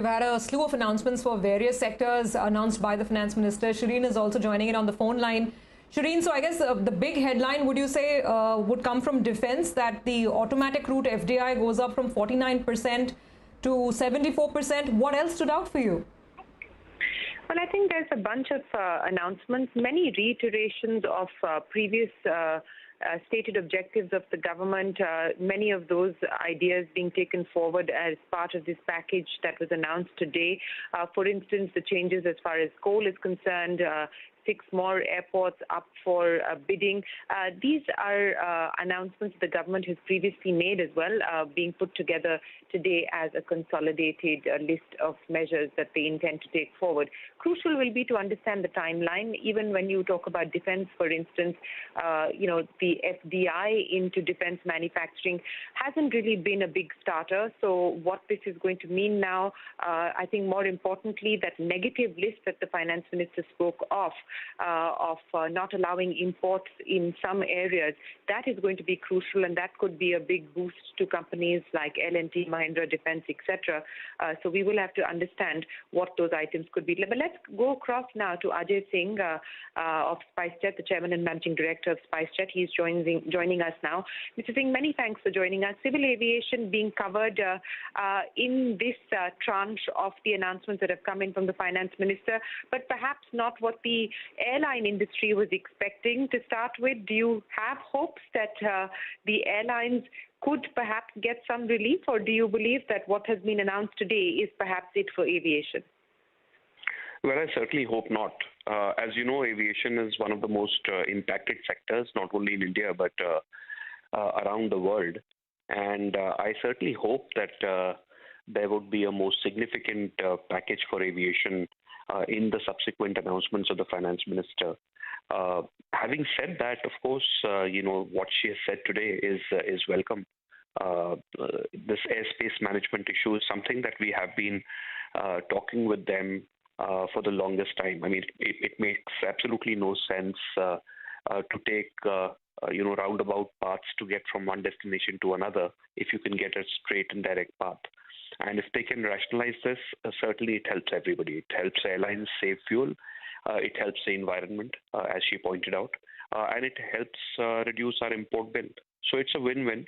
We've had a slew of announcements for various sectors announced by the finance minister. Shireen is also joining in on the phone line. Shireen, so I guess the big headline, would you say, would come from defense, that the automatic route FDI goes up from 49% to 74%. What else stood out for you? Well, I think there's a bunch of announcements, many reiterations of previous stated objectives of the government, many of those ideas being taken forward as part of this package that was announced today. For instance, the changes as far as coal is concerned, 6 more airports up for bidding. These are announcements the government has previously made as well, being put together today as a consolidated list of measures that they intend to take forward. Crucial will be to understand the timeline. Even when you talk about defense, for instance, the FDI into defense manufacturing hasn't really been a big starter. So what this is going to mean now, I think more importantly, that negative list that the finance minister spoke of not allowing imports in some areas, that is going to be crucial, and that could be a big boost to companies like L&T, Mahindra Defence, etc. So we will have to understand what those items could be. But let's go across now to Ajay Singh of SpiceJet, the chairman and managing director of SpiceJet. He's joining us now. Mr. Singh, many thanks for joining us. Civil aviation being covered in this tranche of the announcements that have come in from the finance minister, but perhaps not what the airline industry was expecting to start with. Do you have hopes that the airlines could perhaps get some relief, or do you believe that what has been announced today is perhaps it for aviation? Well, I certainly hope not. As you know, aviation is one of the most impacted sectors, not only in India, but around the world. And I certainly hope that there would be a more significant package for aviation in the subsequent announcements of the finance minister. Having said that, of course, what she has said today is welcome. This airspace management issue is something that we have been talking with them for the longest time. I mean, it makes absolutely no sense to take roundabout paths to get from one destination to another if you can get a straight and direct path. And if they can rationalize this, certainly it helps everybody. It helps airlines save fuel. It helps the environment, as she pointed out, and it helps reduce our import bill. So it's a win-win.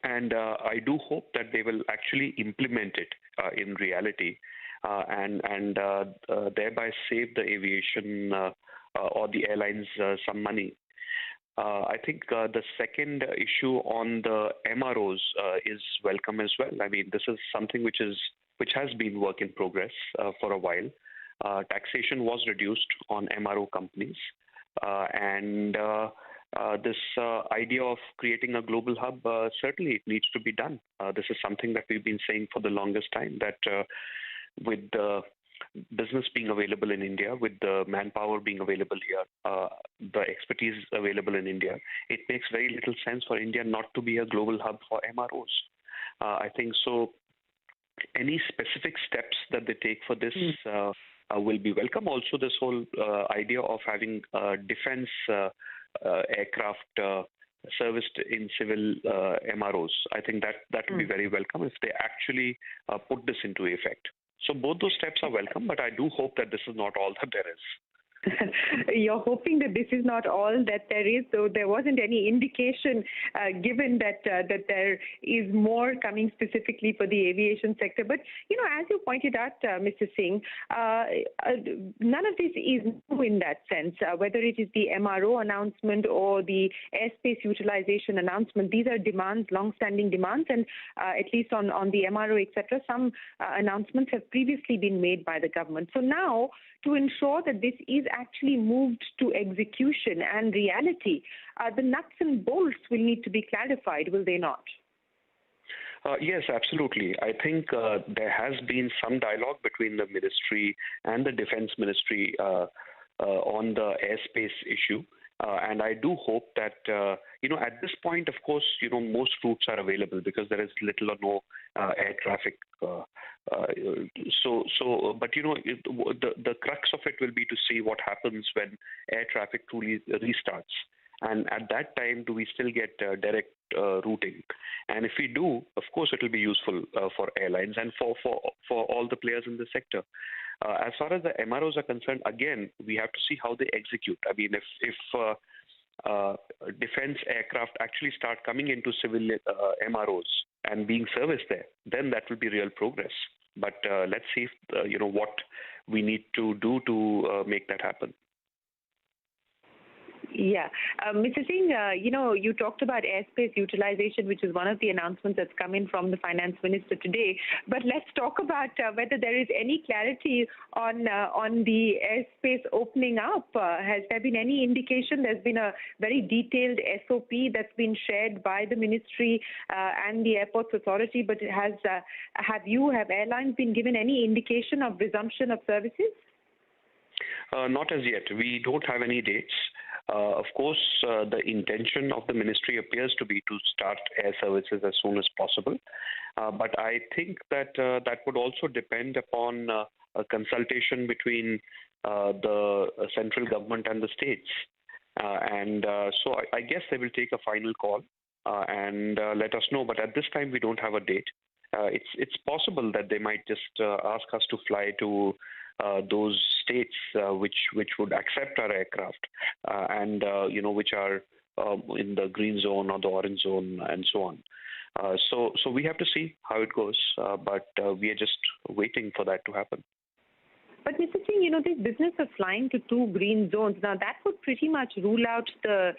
And I do hope that they will actually implement it in reality and thereby save the aviation or the airlines some money. I think the second issue on the MROs is welcome as well. I mean, this is something which has been work in progress for a while. Taxation was reduced on MRO companies, and this idea of creating a global hub, certainly it needs to be done. This is something that we've been saying for the longest time, that with the business being available in India, with the manpower being available here, the expertise available in India, it makes very little sense for India not to be a global hub for MROs. I think so. Any specific steps that they take for this will be welcome. Also, this whole idea of having defense aircraft serviced in civil MROs, I think that will be very welcome if they actually put this into effect. So both those steps are welcome, but I do hope that this is not all that there is. You're hoping that this is not all that there is, so there wasn't any indication given that there is more coming specifically for the aviation sector. But, as you pointed out, Mr. Singh, none of this is new in that sense, whether it is the MRO announcement or the airspace utilization announcement. These are demands, long-standing demands, and at least on the MRO, etc., some announcements have previously been made by the government. So now, to ensure that this is actually moved to execution and reality, the nuts and bolts will need to be clarified, will they not? Yes, absolutely. I think there has been some dialogue between the ministry and the defense ministry on the airspace issue. And I do hope that, at this point, of course, most routes are available because there is little or no air traffic. But, the crux of it will be to see what happens when air traffic truly restarts. And at that time, do we still get direct routing? And if we do, of course, it will be useful for airlines and for all the players in the sector. As far as the MROs are concerned, again, we have to see how they execute. I mean, if defense aircraft actually start coming into civil MROs and being serviced there, then that will be real progress. But let's see if, what we need to do to make that happen. Yeah. Mr. Singh, you talked about airspace utilization, which is one of the announcements that's come in from the finance minister today. But let's talk about whether there is any clarity on the airspace opening up. Has there been any indication? There's been a very detailed SOP that's been shared by the ministry and the Airports Authority, but have airlines been given any indication of resumption of services? Not as yet. We don't have any dates. Of course, the intention of the ministry appears to be to start air services as soon as possible. But I think that that would also depend upon a consultation between the central government and the states. So I guess they will take a final call and let us know. But at this time, we don't have a date. It's possible that they might just ask us to fly to those states which would accept our aircraft and which are in the green zone or the orange zone and so on. So we have to see how it goes, but we are just waiting for that to happen. But Mr. Singh, this business of flying to 2 green zones, now that would pretty much rule out the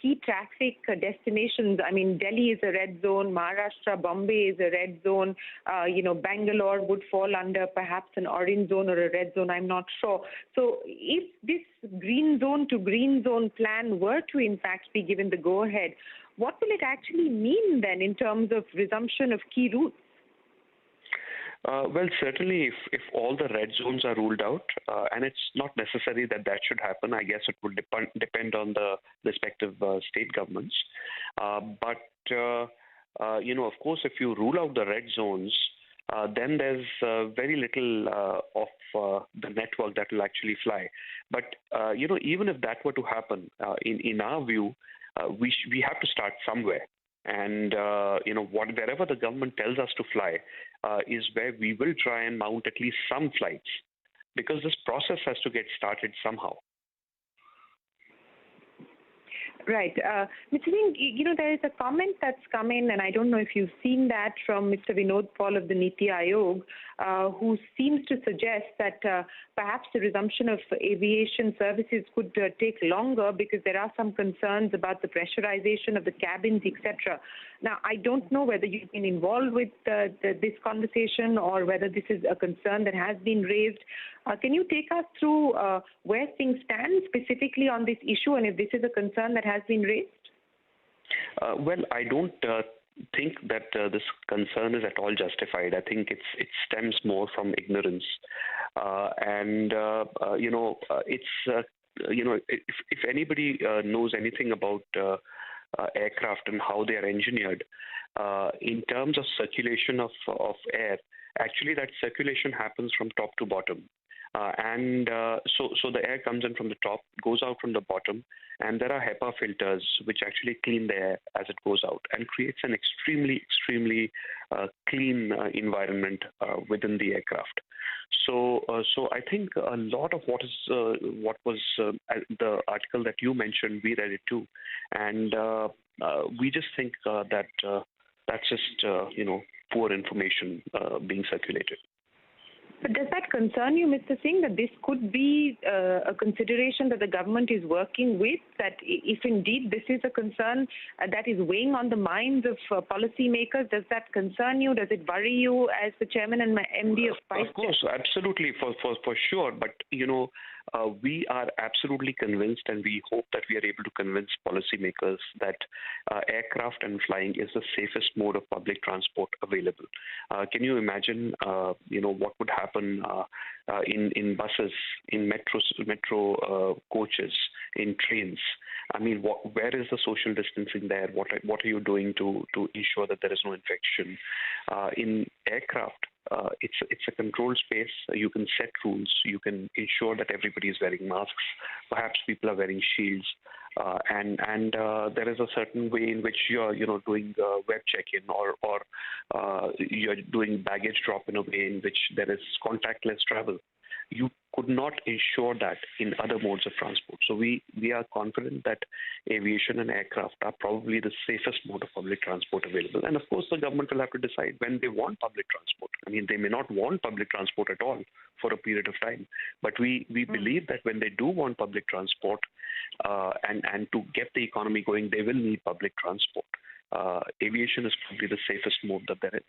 key traffic destinations. I mean, Delhi is a red zone, Maharashtra, Bombay is a red zone, Bangalore would fall under perhaps an orange zone or a red zone, I'm not sure. So if this green zone to green zone plan were to in fact be given the go-ahead, what will it actually mean then in terms of resumption of key routes? Well, certainly if all the red zones are ruled out, and it's not necessary that should happen, I guess it would depend on the respective state governments. Of course, if you rule out the red zones, then there's very little of the network that will actually fly. But, even if that were to happen, in our view, we have to start somewhere. And, wherever the government tells us to fly is where we will try and mount at least some flights, because this process has to get started somehow. Right. Mr. Singh, there is a comment that's come in, and I don't know if you've seen that, from Mr. Vinod Paul of the Niti Aayog, who seems to suggest that perhaps the resumption of aviation services could take longer because there are some concerns about the pressurization of the cabins, etc. Now, I don't know whether you've been involved with this conversation or whether this is a concern that has been raised. Can you take us through where things stand specifically on this issue, and if this is a concern that has been raised? Well, I don't think that this concern is at all justified. I think it stems more from ignorance, if anybody knows anything about aircraft and how they are engineered, in terms of circulation of air, actually that circulation happens from top to bottom. So the air comes in from the top, goes out from the bottom, and there are HEPA filters which actually clean the air as it goes out and creates an extremely clean environment within the aircraft. So I think a lot of what was the article that you mentioned, we read it too, and we just think that that's just poor information being circulated. But does that concern you, Mr. Singh, that this could be a consideration that the government is working with, that if indeed this is a concern that is weighing on the minds of policymakers, does that concern you? Does it worry you as the chairman and MD of SpiceJet? Of course, absolutely, for sure. But, we are absolutely convinced, and we hope that we are able to convince policymakers that aircraft and flying is the safest mode of public transport available. Can you imagine, what would happen in buses, in metro coaches, in trains? I mean, where is the social distancing there? What are you doing to ensure that there is no infection? In aircraft, it's a controlled space. You can set rules. You can ensure that everybody is wearing masks. Perhaps people are wearing shields. and there is a certain way in which you're doing web check-in or you're doing baggage drop in a way in which there is contactless travel. You could not ensure that in other modes of transport. So we are confident that aviation and aircraft are probably the safest mode of public transport available. And of course, the government will have to decide when they want public transport. I mean, they may not want public transport at all for a period of time. But we believe that when they do want public transport and to get the economy going, they will need public transport. Aviation is probably the safest mode that there is.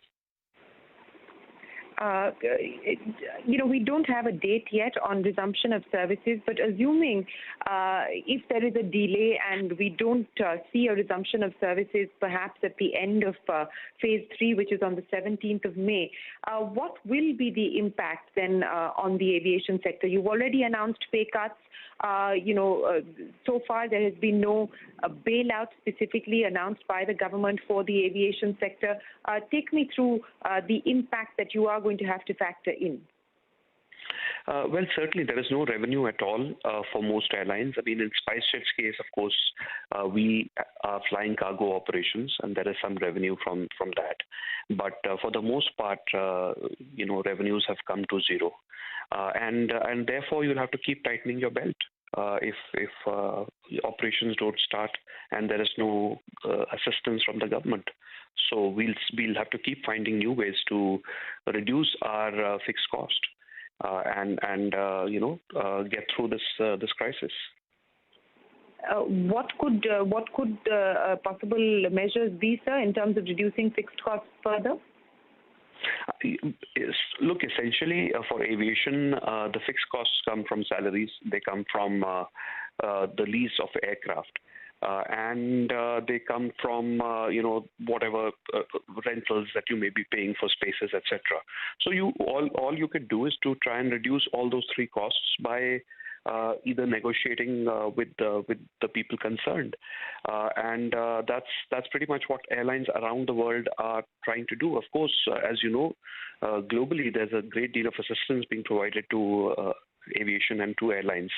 We don't have a date yet on resumption of services, but assuming if there is a delay and we don't see a resumption of services perhaps at the end of phase 3, which is on the 17th of May, what will be the impact then on the aviation sector? You've already announced pay cuts. So far there has been no bailout specifically announced by the government for the aviation sector. Take me through the impact that you are going to have to factor in. Well, certainly there is no revenue at all for most airlines. I mean, in SpiceJet's case, of course, we are flying cargo operations, and there is some revenue from that. But for the most part, revenues have come to zero, and therefore you'll have to keep tightening your belt if operations don't start and there is no assistance from the government. So we'll have to keep finding new ways to reduce our fixed cost. And get through this crisis. What could possible measures be, sir, in terms of reducing fixed costs further? Look, essentially for aviation, the fixed costs come from salaries. They come from the lease of aircraft. And they come from whatever rentals that you may be paying for spaces, etc. So all you could do is to try and reduce all those three costs by either negotiating with the people concerned, and that's pretty much what airlines around the world are trying to do. Of course, as you know, globally there's a great deal of assistance being provided to aviation and to airlines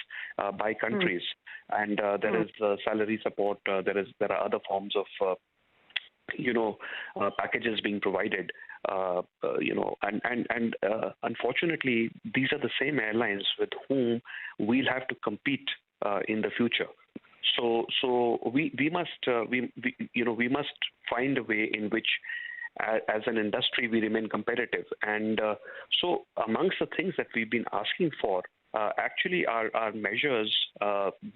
by countries, and there is salary support. There are other forms of packages being provided. And unfortunately, these are the same airlines with whom we'll have to compete in the future. So we must find a way in which, as an industry, we remain competitive. And so amongst the things that we've been asking for actually are measures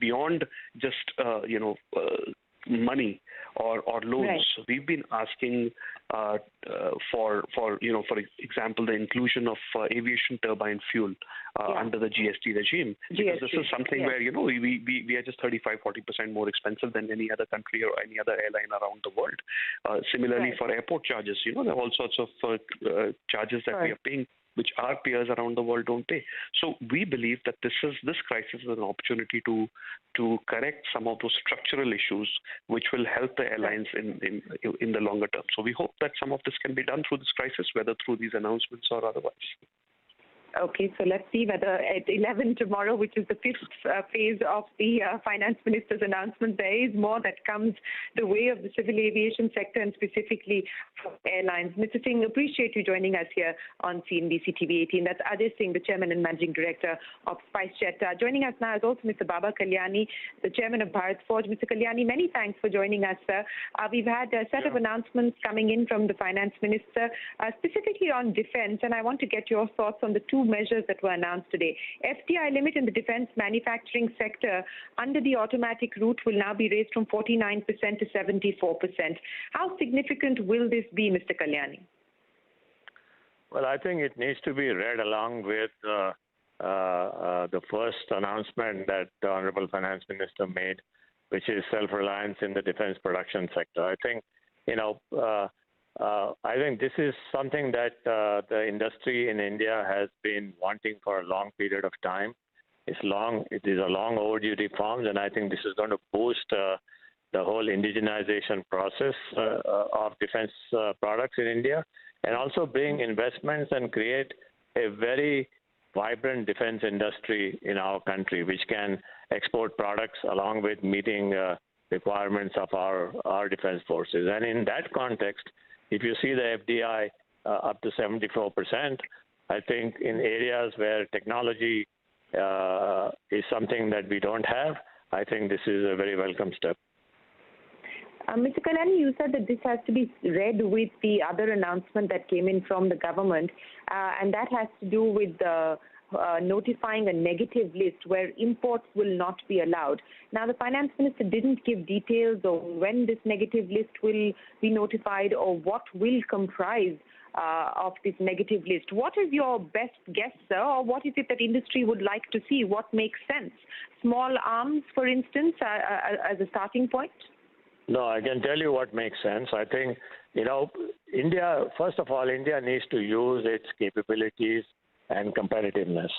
beyond just money or loans. Right. We've been asking for example, the inclusion of aviation turbine fuel under the GST regime. Because this is something where we are just 35-40% more expensive than any other country or any other airline around the world. Similarly, for airport charges, there are all sorts of charges that we are paying, which our peers around the world don't pay. So we believe that this crisis is an opportunity to correct some of those structural issues, which will help the airlines in the longer term. So we hope that some of this can be done through this crisis, whether through these announcements or otherwise. Okay, so let's see whether at 11 tomorrow, which is the fifth phase of the finance minister's announcement, there is more that comes the way of the civil aviation sector and specifically for airlines. Mr. Singh, appreciate you joining us here on CNBC-TV18. That's Ajay Singh, the Chairman and Managing Director of SpiceJet. Joining us now is also Mr. Baba Kalyani, the Chairman of Bharat Forge. Mr. Kalyani, many thanks for joining us, sir. We've had a set of announcements coming in from the finance minister, specifically on defense, and I want to get your thoughts on the two measures that were announced today. FDI limit in the defense manufacturing sector under the automatic route will now be raised from 49% to 74%. How significant will this be, Mr. Kalyani? Well, I think it needs to be read along with the first announcement that the Honorable Finance Minister made, which is self-reliance in the defense production sector. I think, I think this is something that the industry in India has been wanting for a long period of time. It is a long overdue reforms, and I think this is going to boost the whole indigenization process of defense products in India, and also bring investments and create a very vibrant defense industry in our country, which can export products along with meeting requirements of our defense forces. And in that context, if you see the FDI up to 74%, I think in areas where technology is something that we don't have, I think this is a very welcome step. Mr. Kalyani, you said that this has to be read with the other announcement that came in from the government, and that has to do with notifying a negative list where imports will not be allowed. Now, the finance minister didn't give details on when this negative list will be notified or what will comprise of this negative list. What is your best guess, sir, or what is it that industry would like to see? What makes sense? Small arms, for instance, as a starting point? No, I can tell you what makes sense. I think, India, first of all, India needs to use its capabilities and competitiveness.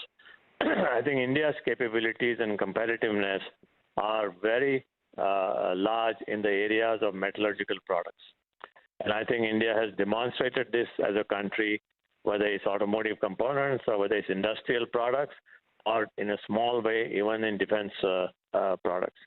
I think India's capabilities and competitiveness are very large in the areas of metallurgical products. And I think India has demonstrated this as a country, whether it's automotive components or whether it's industrial products, or in a small way, even in defense products.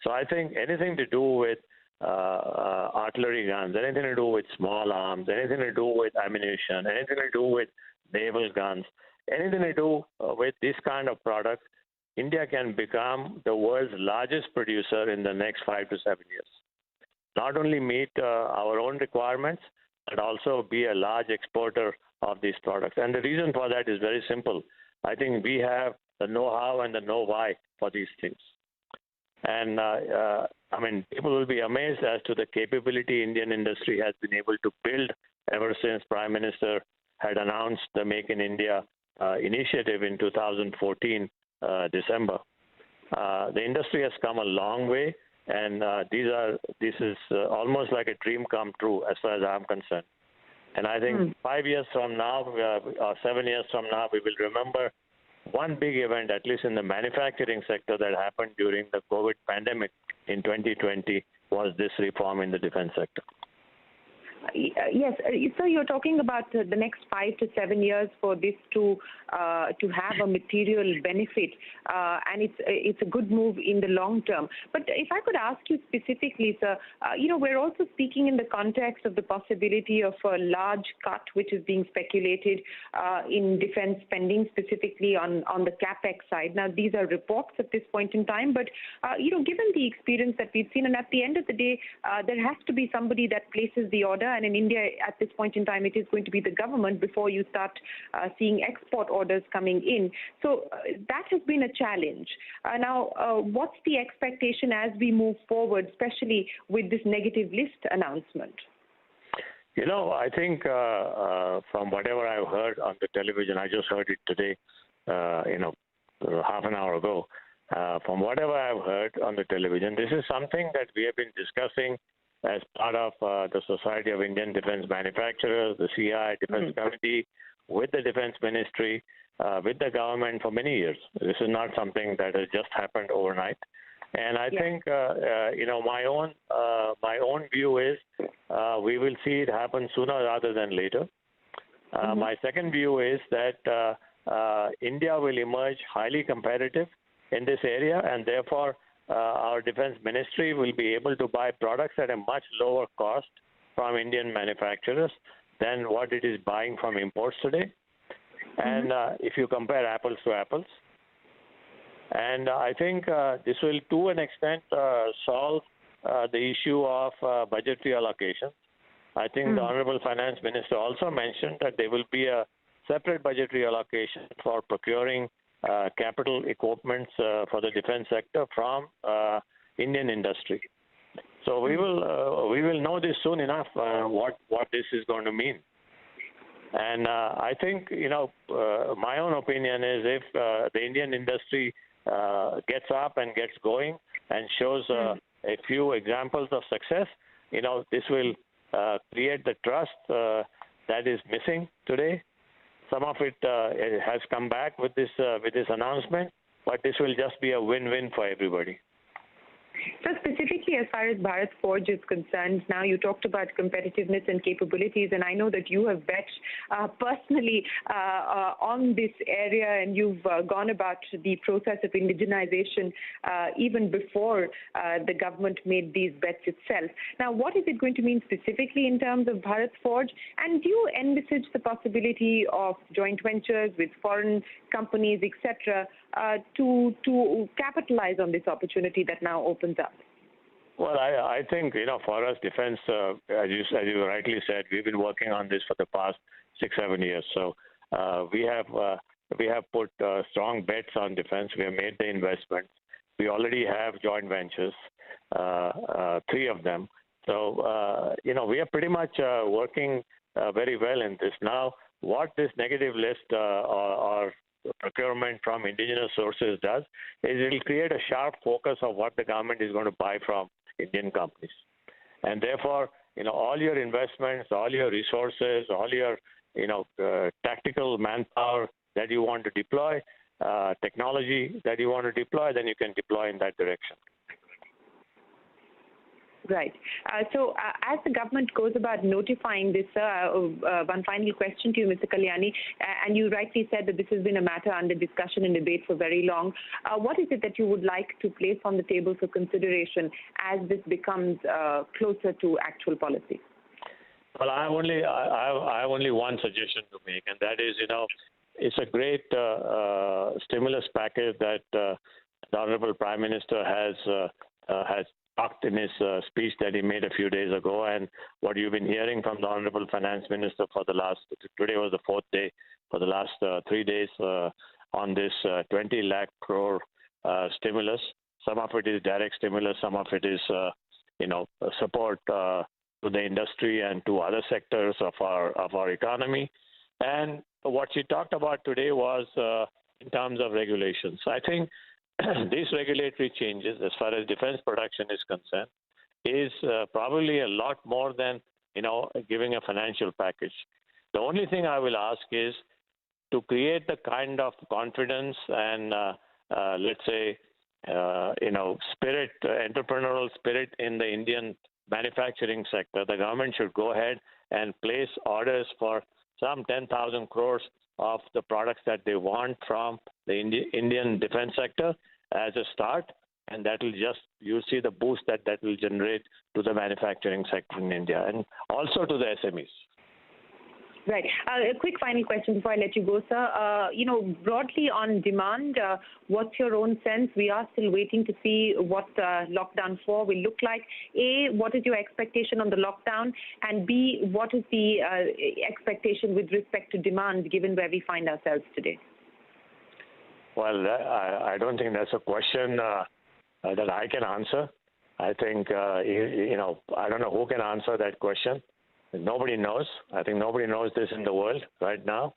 So I think anything to do with artillery guns, anything to do with small arms, anything to do with ammunition, anything to do with naval guns, anything to do with this kind of products, India can become the world's largest producer in the next 5 to 7 years. Not only meet our own requirements, but also be a large exporter of these products. And the reason for that is very simple. I think we have the know-how and the know-why for these things. And people will be amazed as to the capability Indian industry has been able to build ever since Prime Minister had announced the Make in India initiative in 2014, December. The industry has come a long way, and this is almost like a dream come true as far as I'm concerned. And I think 5 years from now, or 7 years from now, we will remember one big event, at least in the manufacturing sector, that happened during the COVID pandemic in 2020 was this reform in the defense sector. Yes, so you're talking about the next 5 to 7 years for this to have a material benefit, and it's a good move in the long term. But if I could ask you specifically, sir, we're also speaking in the context of the possibility of a large cut, which is being speculated in defense spending, specifically on the capex side. Now, these are reports at this point in time, but given the experience that we've seen, and at the end of the day, there has to be somebody that places the order. And in India, at this point in time, it is going to be the government before you start seeing export orders coming in. So that has been a challenge. Now, what's the expectation as we move forward, especially with this negative list announcement? I think from whatever I've heard on the television, I just heard it today, half an hour ago. From whatever I've heard on the television, this is something that we have been discussing as part of the Society of Indian Defense Manufacturers, the CI Defense Committee, with the Defense Ministry, with the government for many years. This is not something that has just happened overnight. And I think, my own view is we will see it happen sooner rather than later. My second view is that India will emerge highly competitive in this area, and therefore our defense ministry will be able to buy products at a much lower cost from Indian manufacturers than what it is buying from imports today. And if you compare apples to apples, and I think this will to an extent solve the issue of budgetary allocation. I think the Honorable Finance Minister also mentioned that there will be a separate budgetary allocation for procuring capital equipments for the defense sector from Indian industry. So we will know this soon enough what this is going to mean. And I think my own opinion is if the Indian industry gets up and gets going and shows a few examples of success, this will create the trust that is missing today. Some of it has come back with this announcement, but this will just be a win-win for everybody. So specifically as far as Bharat Forge is concerned, now you talked about competitiveness and capabilities, and I know that you have bet personally on this area, and you've gone about the process of indigenization even before the government made these bets itself. Now, what is it going to mean specifically in terms of Bharat Forge, and do you envisage the possibility of joint ventures with foreign companies, etc., to capitalize on this opportunity that now opens up? Well, I think, for us, defense, as you rightly said, we've been working on this for the past 6-7 years. So we have put strong bets on defense. We have made the investments. We already have joint ventures, 3 of them. So, we are pretty much working very well in this. Now, what this negative list or procurement from indigenous sources does is it will create a sharp focus of what the government is going to buy from Indian companies. And therefore, all your investments, all your resources, all your, tactical manpower that you want to deploy, technology that you want to deploy, then you can deploy in that direction. Right. So as the government goes about notifying this, one final question to you, Mr. Kalyani, and you rightly said that this has been a matter under discussion and debate for very long. What is it that you would like to place on the table for consideration as this becomes closer to actual policy? Well, I have only one suggestion to make, and that is, it's a great stimulus package that the Honorable Prime Minister has talked in his speech that he made a few days ago, and what you've been hearing from the Honorable Finance Minister today was the 4th day, for the last 3 days on this 20 lakh crore stimulus. Some of it is direct stimulus, some of it is, support to the industry and to other sectors of our economy. And what she talked about today was in terms of regulations. I think these regulatory changes, as far as defense production is concerned, is probably a lot more than, giving a financial package. The only thing I will ask is to create the kind of confidence and, let's say, spirit, entrepreneurial spirit in the Indian manufacturing sector. The government should go ahead and place orders for some 10,000 crores of the products that they want from the Indian defense sector as a start, and that will you'll see the boost that will generate to the manufacturing sector in India and also to the SMEs. Right. A quick final question before I let you go, sir. Broadly on demand, what's your own sense? We are still waiting to see what lockdown 4 will look like. A, what is your expectation on the lockdown? And B, what is the expectation with respect to demand given where we find ourselves today? Well, I don't think that's a question that I can answer. I think, I don't know who can answer that question. Nobody knows. I think nobody knows this in the world right now.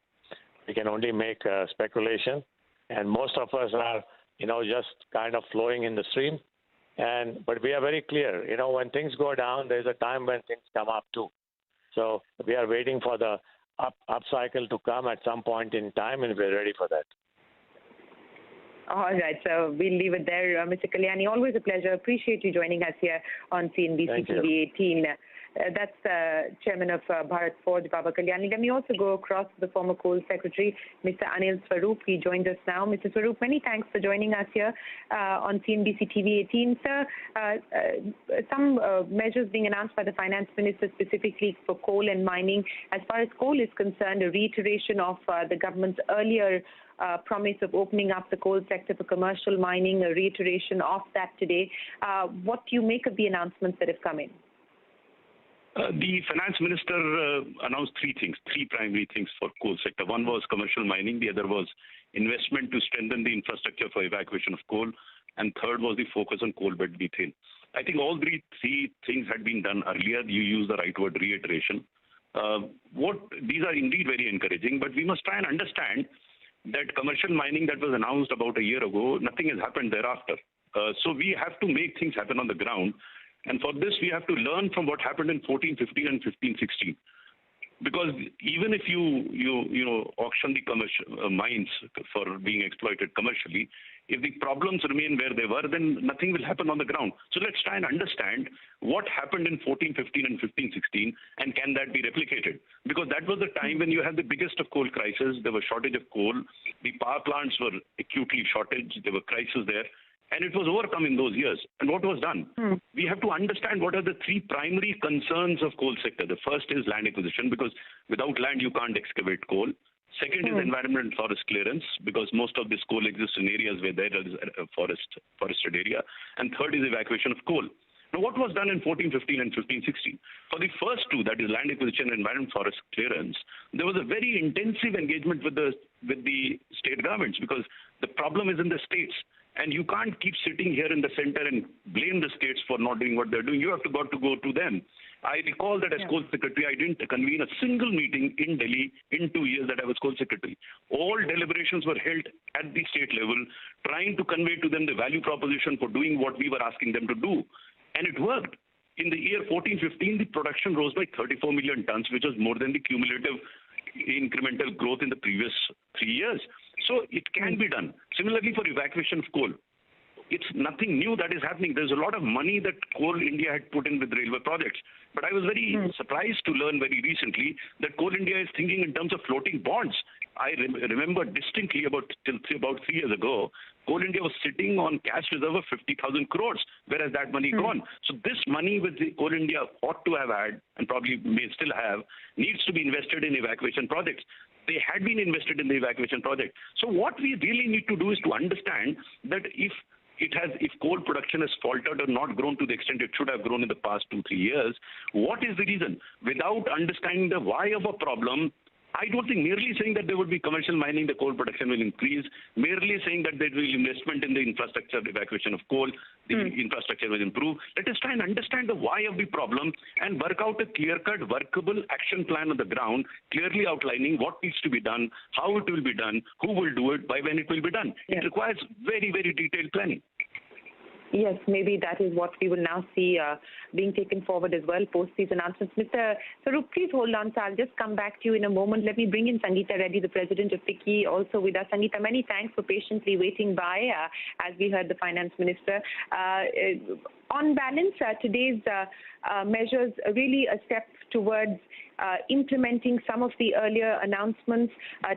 We can only make speculation. And most of us are, just kind of flowing in the stream. But we are very clear, when things go down, there's a time when things come up too. So we are waiting for the up cycle to come at some point in time, and we're ready for that. All right, so we'll leave it there. Mr. Kalyani, always a pleasure. Appreciate you joining us here on CNBC-TV18. That's Chairman of Bharat Forge, Baba Kalyani. Let me also go across to the former Coal Secretary, Mr. Anil Swaroop. He joins us now. Mr. Swaroop, many thanks for joining us here on CNBC-TV18. Sir, some measures being announced by the Finance Minister specifically for coal and mining. As far as coal is concerned, a reiteration of the government's earlier promise of opening up the coal sector for commercial mining, a reiteration of that today. What do you make of the announcements that have come in? The finance minister announced 3 things, 3 primary things for coal sector. One was commercial mining, the other was investment to strengthen the infrastructure for evacuation of coal, and third was the focus on coal bed methane. I think all three things had been done earlier. You used the right word, reiteration. These are indeed very encouraging, but we must try and understand that commercial mining that was announced about a year ago, nothing has happened thereafter. So we have to make things happen on the ground. And for this, we have to learn from what happened in 14-15 and 15-16. Because even if you auction the commercial mines for being exploited commercially, if the problems remain where they were, then nothing will happen on the ground. So let's try and understand what happened in 14-15 and 15-16, and can that be replicated? Because that was the time when you had the biggest of coal crisis. There was shortage of coal. The power plants were acutely shortage. There were crises there. And it was overcome in those years. And what was done? We have to understand what are the three primary concerns of coal sector. The first is land acquisition, because without land you can't excavate coal. Second is environment and forest clearance, because most of this coal exists in areas where there is a forested area. And third is evacuation of coal. Now, what was done in 14-15 and 15-16? For the first two, that is land acquisition and environment forest clearance, there was a very intensive engagement with the state governments, because the problem is in the states. And you can't keep sitting here in the center and blame the states for not doing what they're doing. You have to go to them. I recall that as coal secretary, I didn't convene a single meeting in Delhi in 2 years that I was coal secretary. All deliberations were held at the state level, trying to convey to them the value proposition for doing what we were asking them to do. And it worked. In the year 14-15, the production rose by 34 million tons, which was more than the cumulative incremental growth in the previous 3 years. So it can be done. Similarly, for evacuation of coal, it's nothing new that is happening. There's a lot of money that Coal India had put in with railway projects. But I was very surprised to learn very recently that Coal India is thinking in terms of floating bonds. I remember distinctly about 3 years ago, Coal India was sitting on cash reserve of 50,000 crores. Where has that money gone? So this money which Coal India ought to have had, and probably may still have, needs to be invested in evacuation projects. They had been invested in the evacuation project. So what we really need to do is to understand that if coal production has faltered or not grown to the extent it should have grown in the past 2-3 years, what is the reason? Without understanding the why of a problem, I don't think merely saying that there would be commercial mining, the coal production will increase, merely saying that there will be investment in the infrastructure, evacuation of coal, the infrastructure will improve. Let us try and understand the why of the problem and work out a clear-cut, workable action plan on the ground, clearly outlining what needs to be done, how it will be done, who will do it, by when it will be done. It requires very, very detailed planning. Yes, maybe that is what we will now see being taken forward as well post these announcements. Mr. Swaroop, please hold on. So I'll just come back to you in a moment. Let me bring in Sangeeta Reddy, the president of FICCI, also with us. Sangeeta, many thanks for patiently waiting by as we heard the finance minister. On balance, today's measures are really a step towards implementing some of the earlier announcements,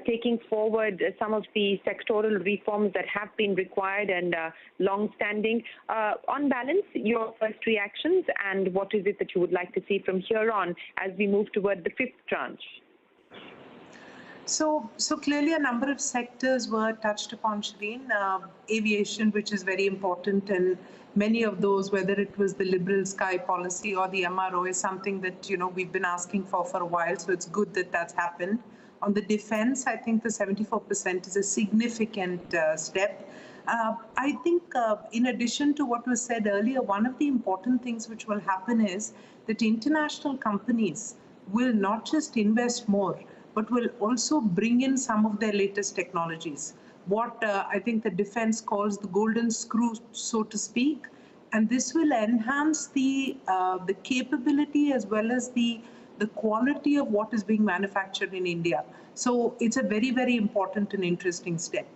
taking forward some of the sectoral reforms that have been required and long-standing. On balance, your first reactions and what is it that you would like to see from here on as we move toward the fifth tranche? So clearly a number of sectors were touched upon, Shireen. Aviation, which is very important, and many of those, whether it was the liberal sky policy or the MRO, is something that we've been asking for a while. So it's good that that's happened. On the defense, I think the 74% is a significant step. I think in addition to what was said earlier, one of the important things which will happen is that international companies will not just invest more, but will also bring in some of their latest technologies. What I think the defense calls the golden screw, so to speak, and this will enhance the capability as well as the quality of what is being manufactured in India. So it's a very, very important and interesting step.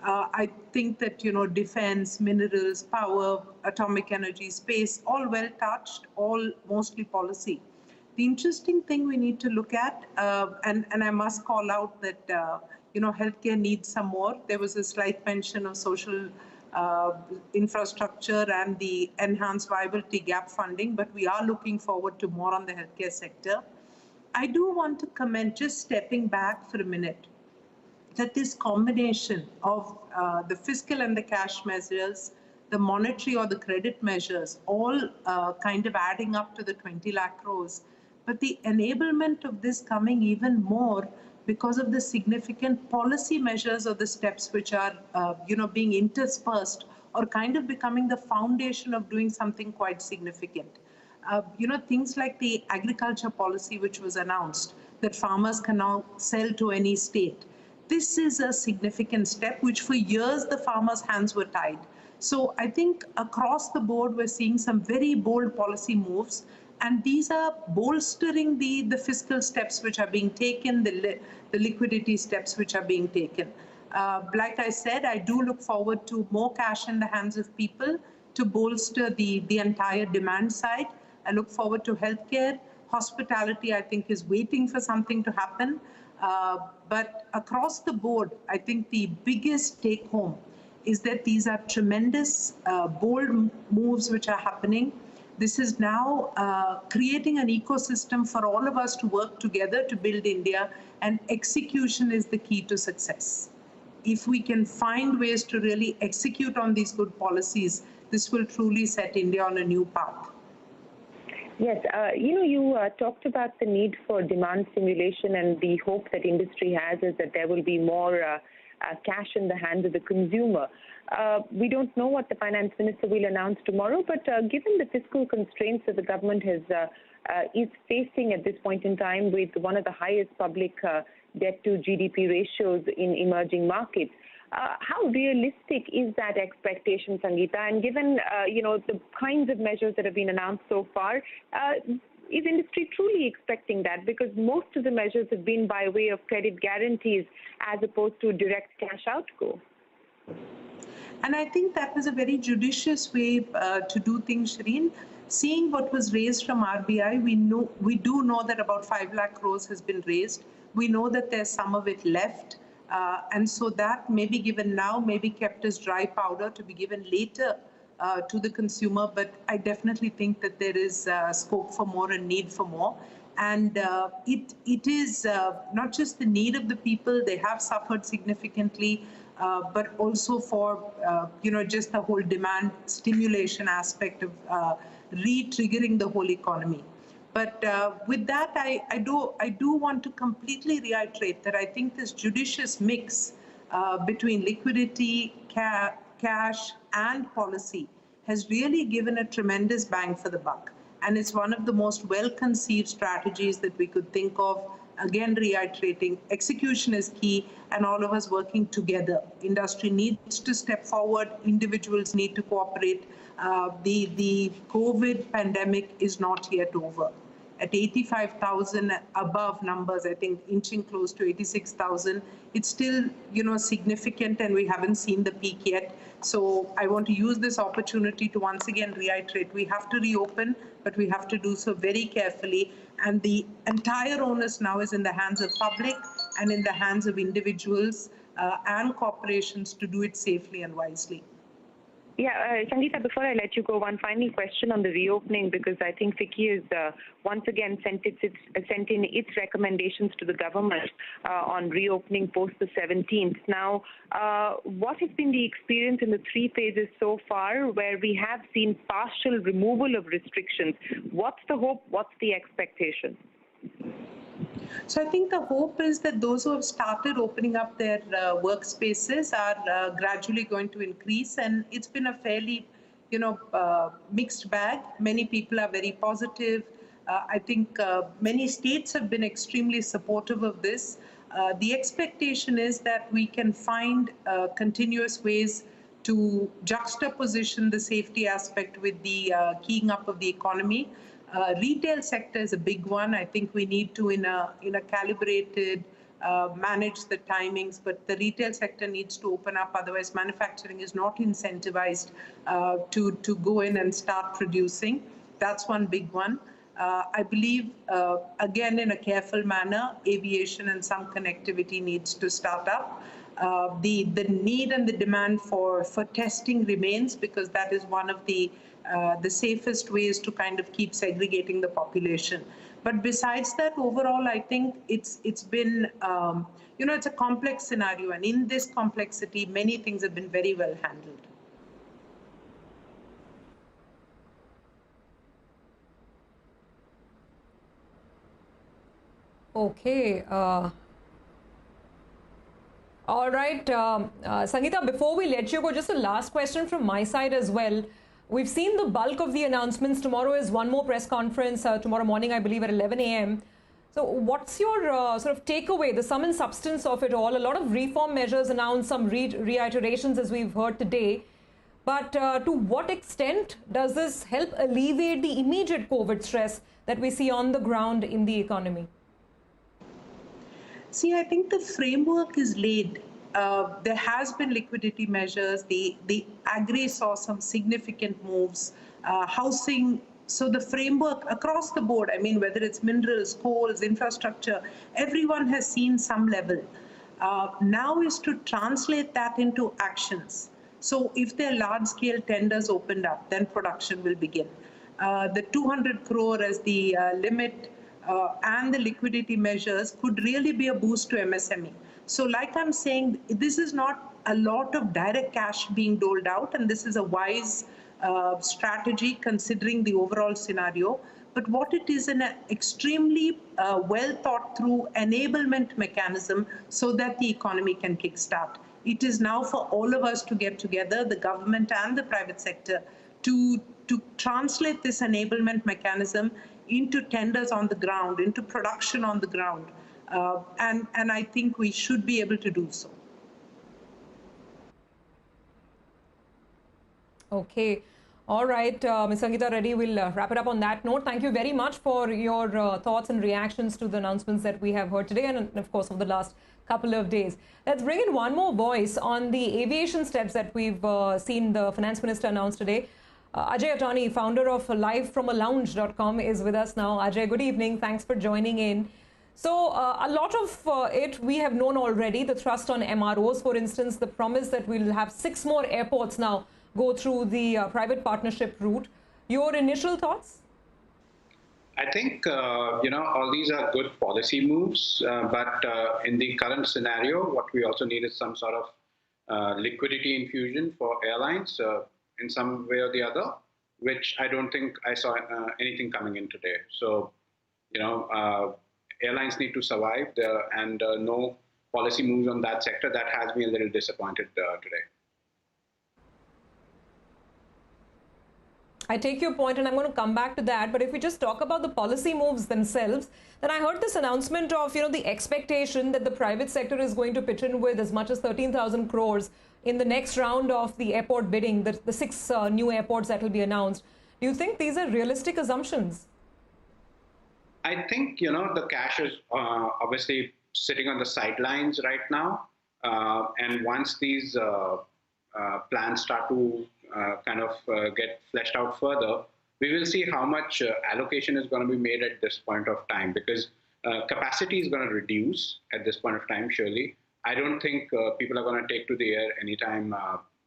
I think that defense, minerals, power, atomic energy, space, all well touched, all mostly policy. The interesting thing we need to look at, and I must call out that healthcare needs some more. There was a slight mention of social infrastructure and the enhanced viability gap funding, but we are looking forward to more on the healthcare sector. I do want to comment, just stepping back for a minute, that this combination of the fiscal and the cash measures, the monetary or the credit measures, all kind of adding up to the 20 lakh crores. But the enablement of this coming even more because of the significant policy measures or the steps which are, being interspersed or kind of becoming the foundation of doing something quite significant. Things like the agriculture policy which was announced, that farmers can now sell to any state. This is a significant step which for years the farmers' hands were tied. So I think across the board we're seeing some very bold policy moves. And these are bolstering the fiscal steps which are being taken, the liquidity steps which are being taken. Like I said, I do look forward to more cash in the hands of people to bolster the entire demand side. I look forward to healthcare. Hospitality, I think, is waiting for something to happen. But across the board, I think the biggest take home is that these are tremendous, bold moves which are happening. This is now creating an ecosystem for all of us to work together to build India, and execution is the key to success. If we can find ways to really execute on these good policies, this will truly set India on a new path. Yes, you talked about the need for demand stimulation, and the hope that industry has is that there will be more cash in the hands of the consumer. We don't know what the finance minister will announce tomorrow, but given the fiscal constraints that the government is facing at this point in time, with one of the highest public debt to GDP ratios in emerging markets, how realistic is that expectation, Sangeeta? And given the kinds of measures that have been announced so far, is industry truly expecting that? Because most of the measures have been by way of credit guarantees as opposed to direct cash outgo. And I think that was a very judicious way to do things, Shireen. Seeing what was raised from RBI, we do know that about 5 lakh crores has been raised. We know that there's some of it left. And so that may be given now, may be kept as dry powder to be given later to the consumer. But I definitely think that there is scope for more and need for more. And it is not just the need of the people, they have suffered significantly, but also for, just the whole demand stimulation aspect of re-triggering the whole economy. But with that, I do want to completely reiterate that I think this judicious mix between liquidity, cash, and policy has really given a tremendous bang for the buck. And it's one of the most well-conceived strategies that we could think of. Again, reiterating, execution is key, and all of us working together. Industry needs to step forward. Individuals need to cooperate. The COVID pandemic is not yet over. At 85,000 above numbers, I think inching close to 86,000, it's still, significant, and we haven't seen the peak yet. So I want to use this opportunity to once again reiterate, we have to reopen, but we have to do so very carefully. And the entire onus now is in the hands of public and in the hands of individuals and corporations to do it safely and wisely. Yeah, Sangeeta, before I let you go, one final question on the reopening, because I think FICCI has once again sent in its recommendations to the government on reopening post the 17th. Now, what has been the experience in the 3 phases so far, where we have seen partial removal of restrictions? What's the hope? What's the expectation? So I think the hope is that those who have started opening up their workspaces are gradually going to increase, and it's been a fairly, mixed bag. Many people are very positive. I think many states have been extremely supportive of this. The expectation is that we can find continuous ways to juxtaposition the safety aspect with the keying up of the economy. Retail sector is a big one. I think we need to, in a calibrated, manage the timings, but the retail sector needs to open up. Otherwise, manufacturing is not incentivized to go in and start producing. That's one big one. I believe, again, in a careful manner, aviation and some connectivity needs to start up. The need and the demand for testing remains, because that is one of the safest ways to kind of keep segregating the population. But besides that, overall, I think it's been, it's a complex scenario. And in this complexity, many things have been very well handled. Okay. All right. Sangeeta, before we let you go, just a last question from my side as well. We've seen the bulk of the announcements. Tomorrow is one more press conference, tomorrow morning, I believe, at 11 a.m. So what's your sort of takeaway, the sum and substance of it all? A lot of reform measures announced, some reiterations as we've heard today. But to what extent does this help alleviate the immediate COVID stress that we see on the ground in the economy? See, I think the framework is laid. There has been liquidity measures. The agri saw some significant moves. Housing, so the framework across the board, I mean, whether it's minerals, coals, infrastructure, everyone has seen some level. Now is to translate that into actions. So if there are large-scale tenders opened up, then production will begin. The 200 crore as the limit and the liquidity measures could really be a boost to MSME. So like I'm saying, this is not a lot of direct cash being doled out, and this is a wise strategy considering the overall scenario. But what it is an extremely well thought through enablement mechanism so that the economy can kickstart. It is now for all of us to get together, the government and the private sector, to translate this enablement mechanism into tenders on the ground, into production on the ground. And I think we should be able to do so. Okay. All right, Ms. Sangeeta Reddy, we'll wrap it up on that note. Thank you very much for your thoughts and reactions to the announcements that we have heard today and, of course, over the last couple of days. Let's bring in one more voice on the aviation steps that we've seen the Finance Minister announce today. Ajay Attorney, founder of livefromalounge.com, is with us now. Ajay, good evening. Thanks for joining in. So a lot of it we have known already, the thrust on MROs, for instance, the promise that we'll have 6 more airports now go through the private partnership route. Your initial thoughts? I think, all these are good policy moves, but in the current scenario, what we also need is some sort of liquidity infusion for airlines in some way or the other, which I don't think I saw anything coming in today. So, airlines need to survive and no policy moves on that sector. That has me a little disappointed today. I take your point and I'm going to come back to that. But if we just talk about the policy moves themselves, then I heard this announcement of, the expectation that the private sector is going to pitch in with as much as 13,000 crores in the next round of the airport bidding, the 6 new airports that will be announced. Do you think these are realistic assumptions? I think, the cash is obviously sitting on the sidelines right now. And once these plans start to get fleshed out further, we will see how much allocation is going to be made at this point of time, because capacity is going to reduce at this point of time, surely. I don't think people are going to take to the air anytime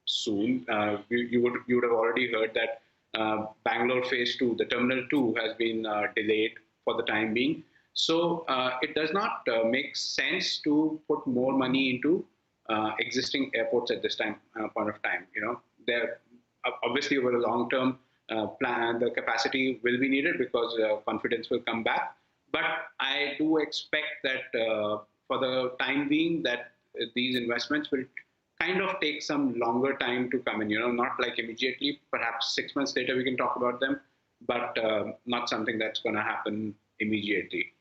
soon. You would have already heard that Bangalore Phase 2, the Terminal 2, has been delayed for the time being. So it does not make sense to put more money into existing airports at this point of time. There obviously over a long-term plan, the capacity will be needed because confidence will come back. But I do expect that for the time being that these investments will kind of take some longer time to come in, not like immediately, perhaps 6 months later we can talk about them, but not something that's going to happen immediately.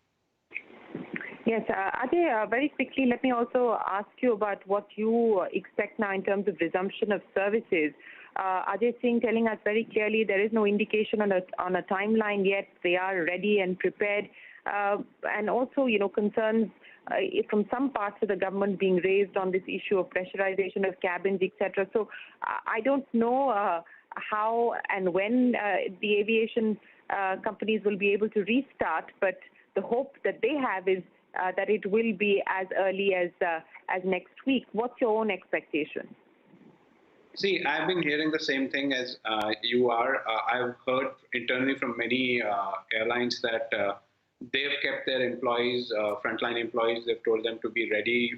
Yes, Ajay, very quickly, let me also ask you about what you expect now in terms of resumption of services. Ajay Singh telling us very clearly there is no indication on a timeline yet. They are ready and prepared. And also, concerns from some parts of the government being raised on this issue of pressurization of cabins, etc. So I don't know how and when the aviation companies will be able to restart, but the hope that they have is that it will be as early as next week. What's your own expectation? See, I've been hearing the same thing as you are. I've heard internally from many airlines that they've kept their employees, frontline employees, they've told them to be ready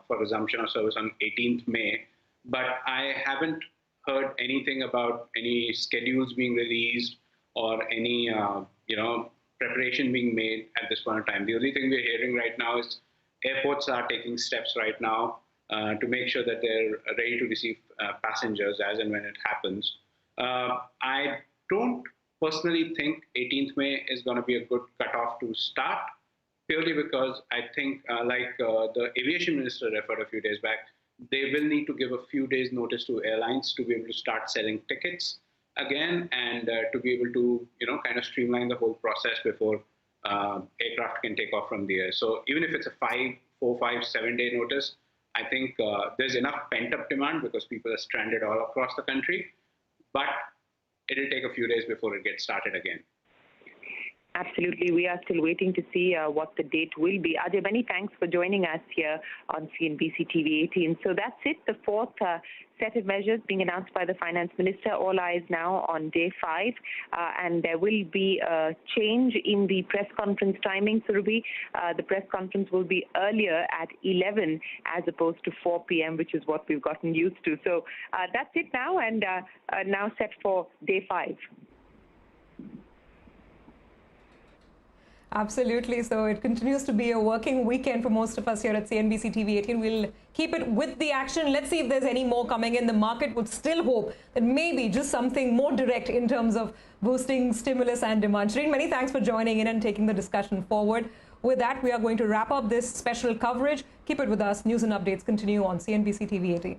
for resumption of service on 18th May. But I haven't heard anything about any schedules being released or any, preparation being made at this point in time. The only thing we're hearing right now is airports are taking steps right now to make sure that they're ready to receive passengers as and when it happens. I don't personally think 18th May is going to be a good cutoff to start, purely because I think, like the aviation minister referred a few days back, they will need to give a few days notice to airlines to be able to start selling tickets again, and to be able to, kind of streamline the whole process before aircraft can take off from the air. So even if it's a 4, 5, 7-day notice, I think there's enough pent-up demand because people are stranded all across the country, but it'll take a few days before it gets started again. Absolutely. We are still waiting to see what the date will be. Ajay, many thanks for joining us here on CNBC-TV18. So that's it, the fourth set of measures being announced by the Finance Minister. All eyes now on day 5. And there will be a change in the press conference timing, Surabhi. The press conference will be earlier at 11 as opposed to 4 p.m., which is what we've gotten used to. So that's it now, and now set for day 5. Absolutely. So it continues to be a working weekend for most of us here at CNBC TV18. We'll keep it with the action. Let's see if there's any more coming in. The market would still hope that maybe just something more direct in terms of boosting stimulus and demand. Shreen, many thanks for joining in and taking the discussion forward. With that, we are going to wrap up this special coverage. Keep it with us. News and updates continue on CNBC TV18.